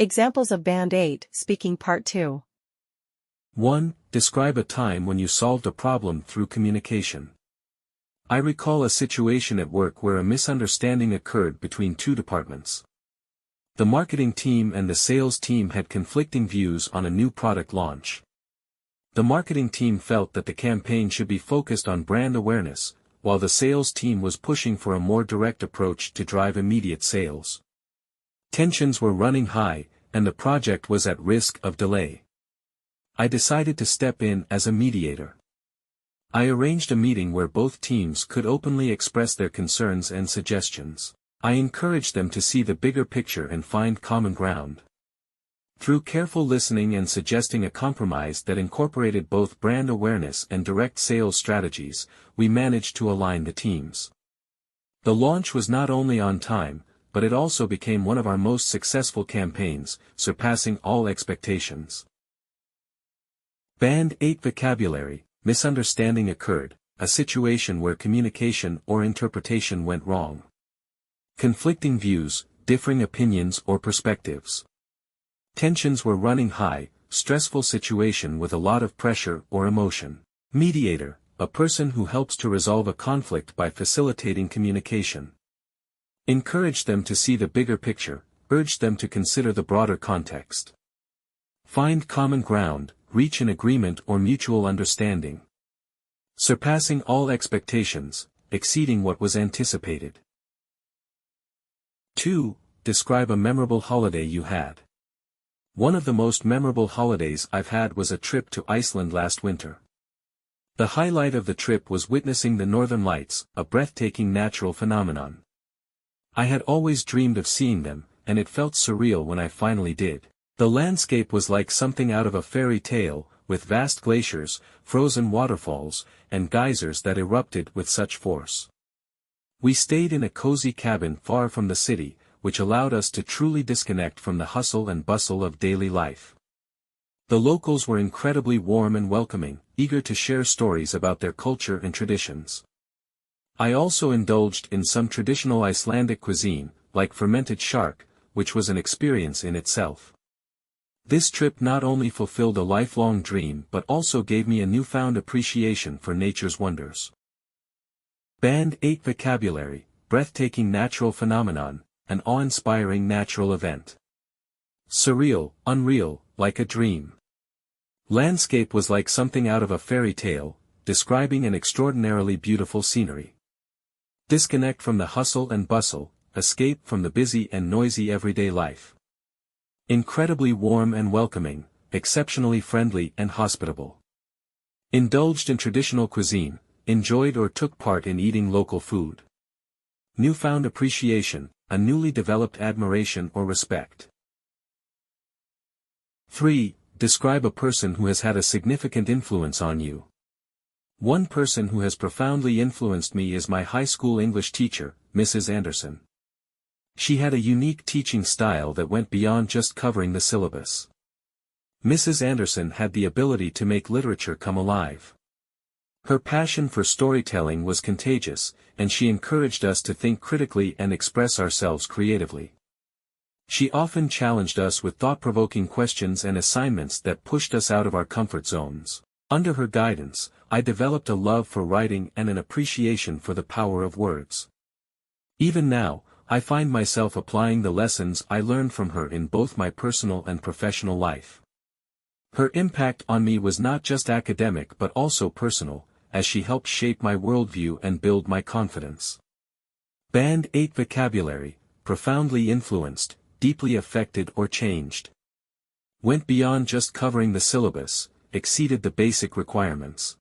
Examples of Band 8, Speaking Part 2. 1. Describe a time when you solved a problem through communication. I recall a situation at work where a misunderstanding occurred between two departments. The marketing team and the sales team had conflicting views on a new product launch. The marketing team felt that the campaign should be focused on brand awareness, while the sales team was pushing for a more direct approach to drive immediate sales. Tensions were running high, and the project was at risk of delay. I decided to step in as a mediator. I arranged a meeting where both teams could openly express their concerns and suggestions. I encouraged them to see the bigger picture and find common ground. Through careful listening and suggesting a compromise that incorporated both brand awareness and direct sales strategies, we managed to align the teams. The launch was not only on time, but it also became one of our most successful campaigns, surpassing all expectations. Band 8 Vocabulary. Misunderstanding occurred, a situation where communication or interpretation went wrong. Conflicting views, differing opinions or perspectives. Tensions were running high, stressful situation with a lot of pressure or emotion. Mediator, a person who helps to resolve a conflict by facilitating communication. Encourage them to see the bigger picture, urge them to consider the broader context. Find common ground, reach an agreement or mutual understanding. Surpassing all expectations, exceeding what was anticipated. 2. Describe a memorable holiday you had. One of the most memorable holidays I've had was a trip to Iceland last winter. The highlight of the trip was witnessing the Northern Lights, a breathtaking natural phenomenon. I had always dreamed of seeing them, and it felt surreal when I finally did. The landscape was like something out of a fairy tale, with vast glaciers, frozen waterfalls, and geysers that erupted with such force. We stayed in a cozy cabin far from the city, which allowed us to truly disconnect from the hustle and bustle of daily life. The locals were incredibly warm and welcoming, eager to share stories about their culture and traditions. I also indulged in some traditional Icelandic cuisine, like fermented shark, which was an experience in itself. This trip not only fulfilled a lifelong dream but also gave me a newfound appreciation for nature's wonders. Band 8 Vocabulary. Breathtaking natural phenomenon, an awe-inspiring natural event. Surreal, unreal, like a dream. Landscape was like something out of a fairy tale, describing an extraordinarily beautiful scenery. Disconnect from the hustle and bustle, escape from the busy and noisy everyday life. Incredibly warm and welcoming, exceptionally friendly and hospitable. Indulged in traditional cuisine, enjoyed or took part in eating local food. Newfound appreciation, a newly developed admiration or respect. 3. Describe a person who has had a significant influence on you. One person who has profoundly influenced me is my high school English teacher, Mrs. Anderson. She had a unique teaching style that went beyond just covering the syllabus. Mrs. Anderson had the ability to make literature come alive. Her passion for storytelling was contagious, and she encouraged us to think critically and express ourselves creatively. She often challenged us with thought-provoking questions and assignments that pushed us out of our comfort zones. Under her guidance, I developed a love for writing and an appreciation for the power of words. Even now, I find myself applying the lessons I learned from her in both my personal and professional life. Her impact on me was not just academic but also personal, as she helped shape my worldview and build my confidence. Band 8 Vocabulary. Profoundly influenced, deeply affected or changed. Went beyond just covering the syllabus, exceeded the basic requirements.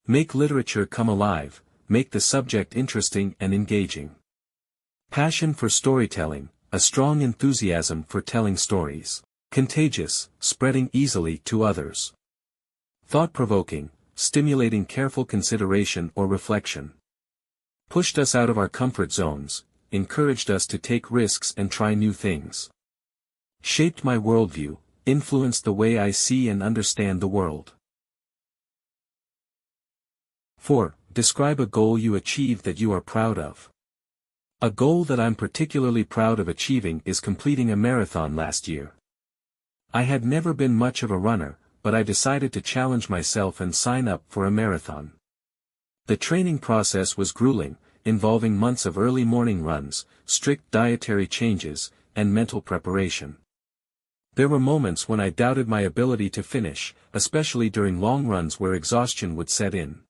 Make literature come alive, make the subject interesting and engaging. Passion for storytelling, a strong enthusiasm for telling stories. Contagious, spreading easily to others. Thought-provoking, stimulating careful consideration or reflection. Pushed us out of our comfort zones, encouraged us to take risks and try new things. Shaped my worldview, influenced the way I see and understand the world. 4. Describe a goal you achieved that you are proud of. A goal that I'm particularly proud of achieving is completing a marathon last year. I had never been much of a runner, but I decided to challenge myself and sign up for a marathon. The training process was grueling, involving months of early morning runs, strict dietary changes, and mental preparation. There were moments when I doubted my ability to finish, especially during long runs where exhaustion would set in.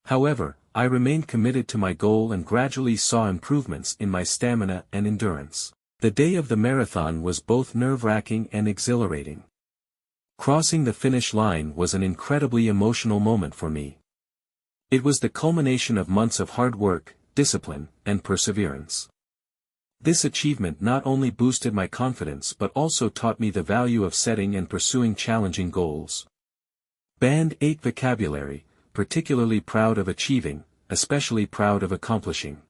However, I remained committed to my goal and gradually saw improvements in my stamina and endurance. The day of the marathon was both nerve-wracking and exhilarating. Crossing the finish line was an incredibly emotional moment for me. It was the culmination of months of hard work, discipline, and perseverance. This achievement not only boosted my confidence but also taught me the value of setting and pursuing challenging goals. Band 8 vocabulary, particularly proud of achieving, especially proud of accomplishing.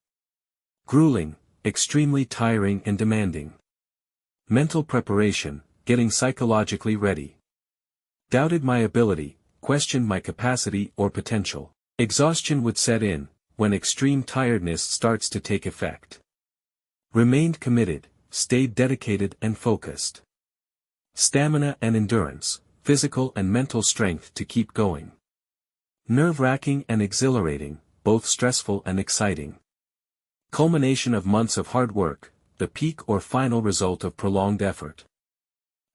Grueling, extremely tiring and demanding. Mental preparation, getting psychologically ready. Doubted my ability, questioned my capacity or potential. Exhaustion would set in, when extreme tiredness starts to take effect. Remained committed, stayed dedicated and focused. Stamina and endurance, physical and mental strength to keep going. Nerve-wracking and exhilarating, both stressful and exciting. Culmination of months of hard work, the peak or final result of prolonged effort.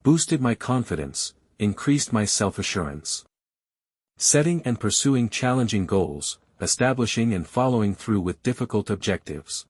Boosted my confidence, increased my self-assurance. Setting and pursuing challenging goals, establishing and following through with difficult objectives.